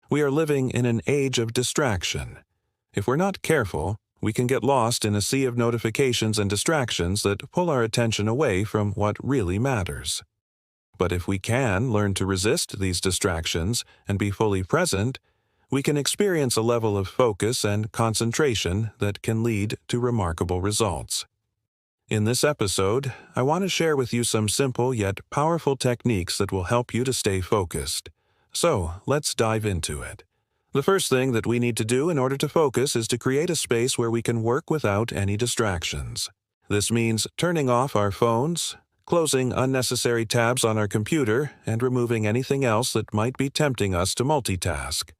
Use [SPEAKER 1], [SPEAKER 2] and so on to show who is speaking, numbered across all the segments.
[SPEAKER 1] We are living in an age of distraction. If we're not careful, we can get lost in a sea of notifications and distractions that pull our attention away from what really matters. But if we can learn to resist these distractions and be fully present, we can experience a level of focus and concentration that can lead to remarkable results. In this episode, I want to share with you some simple yet powerful techniques that will help you to stay focused. So, let's dive into it. The first thing that we need to do in order to focus is to create a space where we can work without any distractions. This means turning off our phones, closing unnecessary tabs on our computer, and removing anything else that might be tempting us to multitask.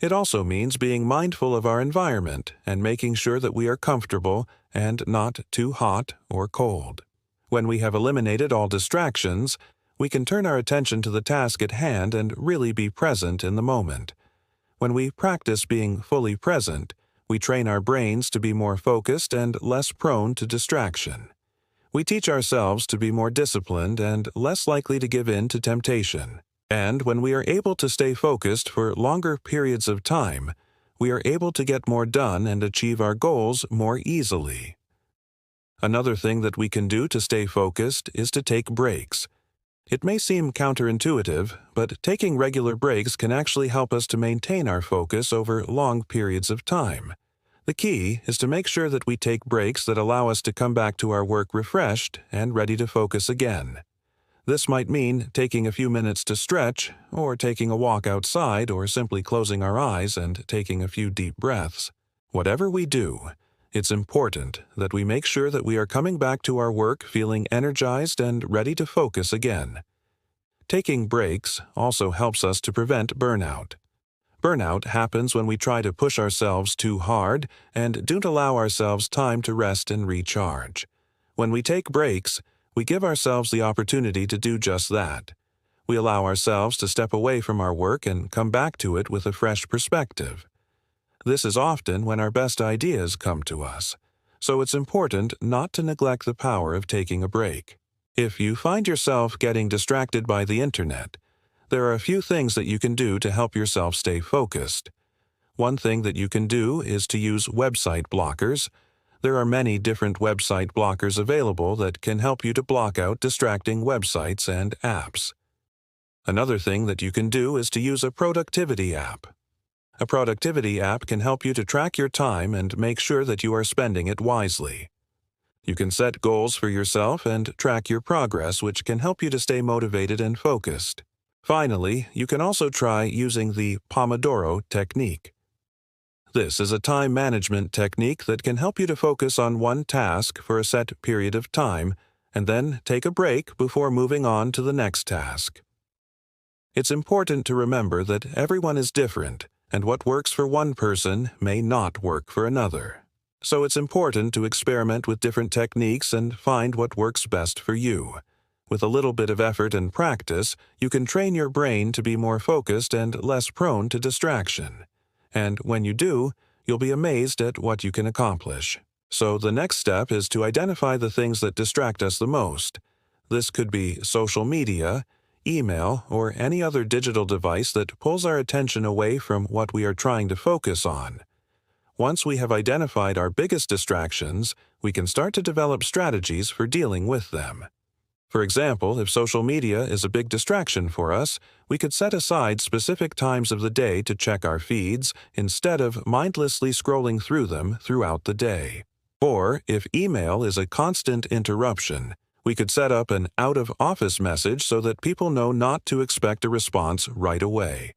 [SPEAKER 1] It also means being mindful of our environment and making sure that we are comfortable and not too hot or cold. When we have eliminated all distractions, we can turn our attention to the task at hand and really be present in the moment. When we practice being fully present, we train our brains to be more focused and less prone to distraction. We teach ourselves to be more disciplined and less likely to give in to temptation. And when we are able to stay focused for longer periods of time, we are able to get more done and achieve our goals more easily. Another thing that we can do to stay focused is to take breaks. It may seem counterintuitive, but taking regular breaks can actually help us to maintain our focus over long periods of time. The key is to make sure that we take breaks that allow us to come back to our work refreshed and ready to focus again. This might mean taking a few minutes to stretch, or taking a walk outside, or simply closing our eyes and taking a few deep breaths. Whatever we do, it's important that we make sure that we are coming back to our work feeling energized and ready to focus again. Taking breaks also helps us to prevent burnout. Burnout happens when we try to push ourselves too hard and don't allow ourselves time to rest and recharge. When we take breaks, we give ourselves the opportunity to do just that. We allow ourselves to step away from our work and come back to it with a fresh perspective. This is often when our best ideas come to us, so it's important not to neglect the power of taking a break. If you find yourself getting distracted by the internet, there are a few things that you can do to help yourself stay focused. One thing that you can do is to use website blockers. There are many different website blockers available that can help you to block out distracting websites and apps. Another thing that you can do is to use a productivity app. A productivity app can help you to track your time and make sure that you are spending it wisely. You can set goals for yourself and track your progress, which can help you to stay motivated and focused. Finally, you can also try using the Pomodoro technique. This is a time management technique that can help you to focus on one task for a set period of time and then take a break before moving on to the next task. It's important to remember that everyone is different, and what works for one person may not work for another. So it's important to experiment with different techniques and find what works best for you. With a little bit of effort and practice, you can train your brain to be more focused and less prone to distraction. And when you do, you'll be amazed at what you can accomplish. So the next step is to identify the things that distract us the most. This could be social media, email, or any other digital device that pulls our attention away from what we are trying to focus on. Once we have identified our biggest distractions, we can start to develop strategies for dealing with them. For example, if social media is a big distraction for us, we could set aside specific times of the day to check our feeds instead of mindlessly scrolling through them throughout the day. Or, if email is a constant interruption, we could set up an out-of-office message so that people know not to expect a response right away.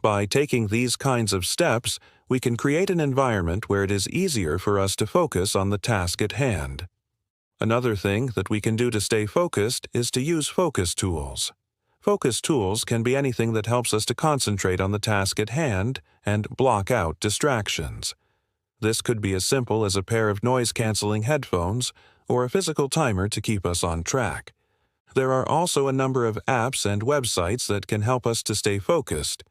[SPEAKER 1] By taking these kinds of steps, we can create an environment where it is easier for us to focus on the task at hand. Another thing that we can do to stay focused is to use focus tools. Focus tools can be anything that helps us to concentrate on the task at hand and block out distractions. This could be as simple as a pair of noise-canceling headphones or a physical timer to keep us on track. There are also a number of apps and websites that can help us to stay focused.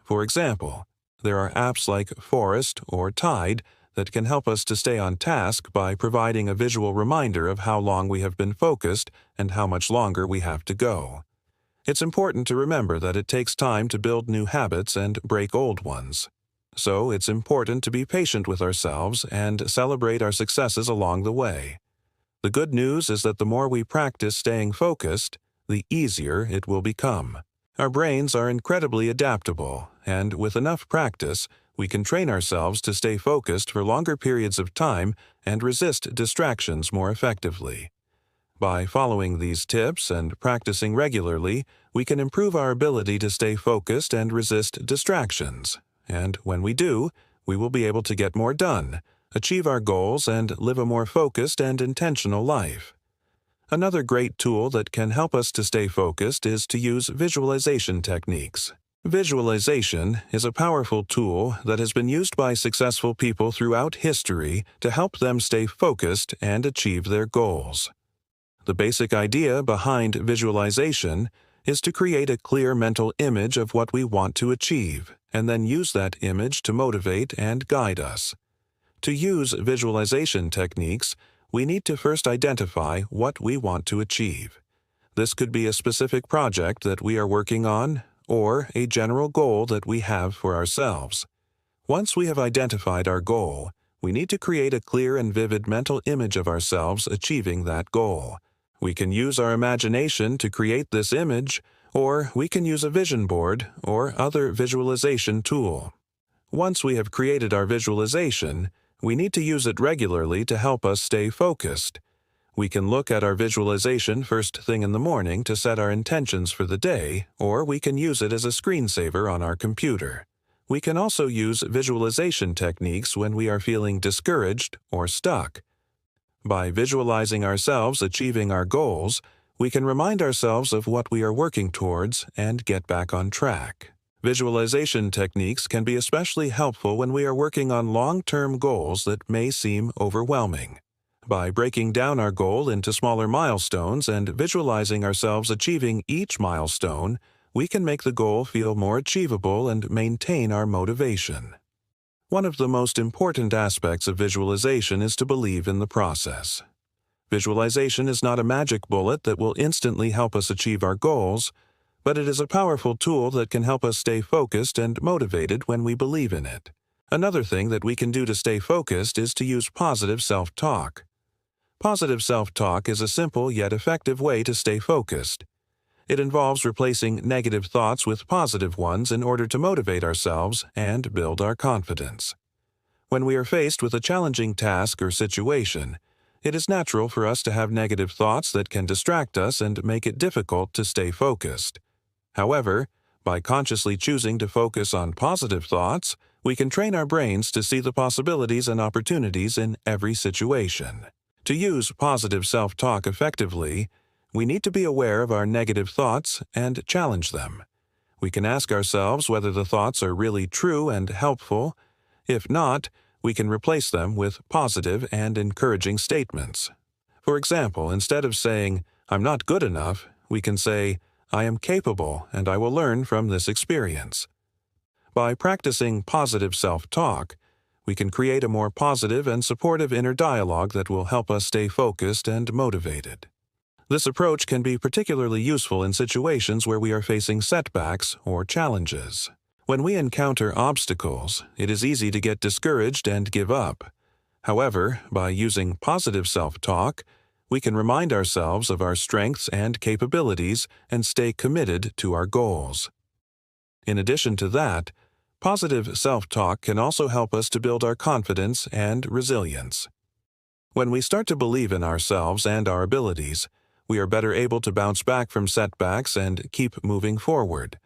[SPEAKER 1] For example, there are apps like Forest or Tide that can help us to stay on task by providing a visual reminder of how long we have been focused and how much longer we have to go. It's important to remember that it takes time to build new habits and break old ones. So it's important to be patient with ourselves and celebrate our successes along the way. The good news is that the more we practice staying focused, the easier it will become. Our brains are incredibly adaptable, and with enough practice, we can train ourselves to stay focused for longer periods of time and resist distractions more effectively. By following these tips and practicing regularly, we can improve our ability to stay focused and resist distractions. And when we do, we will be able to get more done, achieve our goals, and live a more focused and intentional life. Another great tool that can help us to stay focused is to use visualization techniques. Visualization is a powerful tool that has been used by successful people throughout history to help them stay focused and achieve their goals. The basic idea behind visualization is to create a clear mental image of what we want to achieve, and then use that image to motivate and guide us. To use visualization techniques, we need to first identify what we want to achieve. This could be a specific project that we are working on, or a general goal that we have for ourselves. Once we have identified our goal, we need to create a clear and vivid mental image of ourselves achieving that goal. We can use our imagination to create this image, or we can use a vision board or other visualization tool. Once we have created our visualization, we need to use it regularly to help us stay focused. We can look at our visualization first thing in the morning to set our intentions for the day, or we can use it as a screensaver on our computer. We can also use visualization techniques when we are feeling discouraged or stuck. By visualizing ourselves achieving our goals, we can remind ourselves of what we are working towards and get back on track. Visualization techniques can be especially helpful when we are working on long-term goals that may seem overwhelming. By breaking down our goal into smaller milestones and visualizing ourselves achieving each milestone, we can make the goal feel more achievable and maintain our motivation. One of the most important aspects of visualization is to believe in the process. Visualization is not a magic bullet that will instantly help us achieve our goals, but it is a powerful tool that can help us stay focused and motivated when we believe in it. Another thing that we can do to stay focused is to use positive self-talk. Positive self-talk is a simple yet effective way to stay focused. It involves replacing negative thoughts with positive ones in order to motivate ourselves and build our confidence. When we are faced with a challenging task or situation, it is natural for us to have negative thoughts that can distract us and make it difficult to stay focused. However, by consciously choosing to focus on positive thoughts, we can train our brains to see the possibilities and opportunities in every situation. To use positive self-talk effectively, we need to be aware of our negative thoughts and challenge them. We can ask ourselves whether the thoughts are really true and helpful. If not, we can replace them with positive and encouraging statements. For example, instead of saying, "I'm not good enough," we can say, "I am capable and I will learn from this experience." By practicing positive self-talk, we can create a more positive and supportive inner dialogue that will help us stay focused and motivated. This approach can be particularly useful in situations where we are facing setbacks or challenges. When we encounter obstacles, it is easy to get discouraged and give up. However, by using positive self-talk, we can remind ourselves of our strengths and capabilities and stay committed to our goals. In addition to that, positive self-talk can also help us to build our confidence and resilience. When we start to believe in ourselves and our abilities, we are better able to bounce back from setbacks and keep moving forward.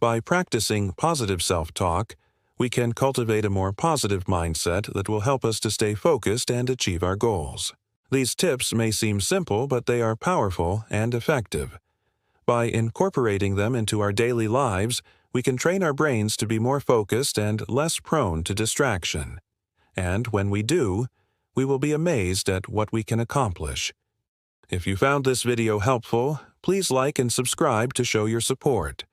[SPEAKER 1] By practicing positive self-talk, we can cultivate a more positive mindset that will help us to stay focused and achieve our goals. These tips may seem simple, but they are powerful and effective. By incorporating them into our daily lives, we can train our brains to be more focused and less prone to distraction. And when we do, we will be amazed at what we can accomplish. If you found this video helpful, please like and subscribe to show your support.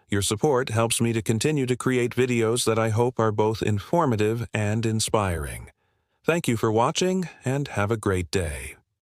[SPEAKER 1] Your support helps me to continue to create videos that I hope are both informative and inspiring. Thank you for watching, and have a great day.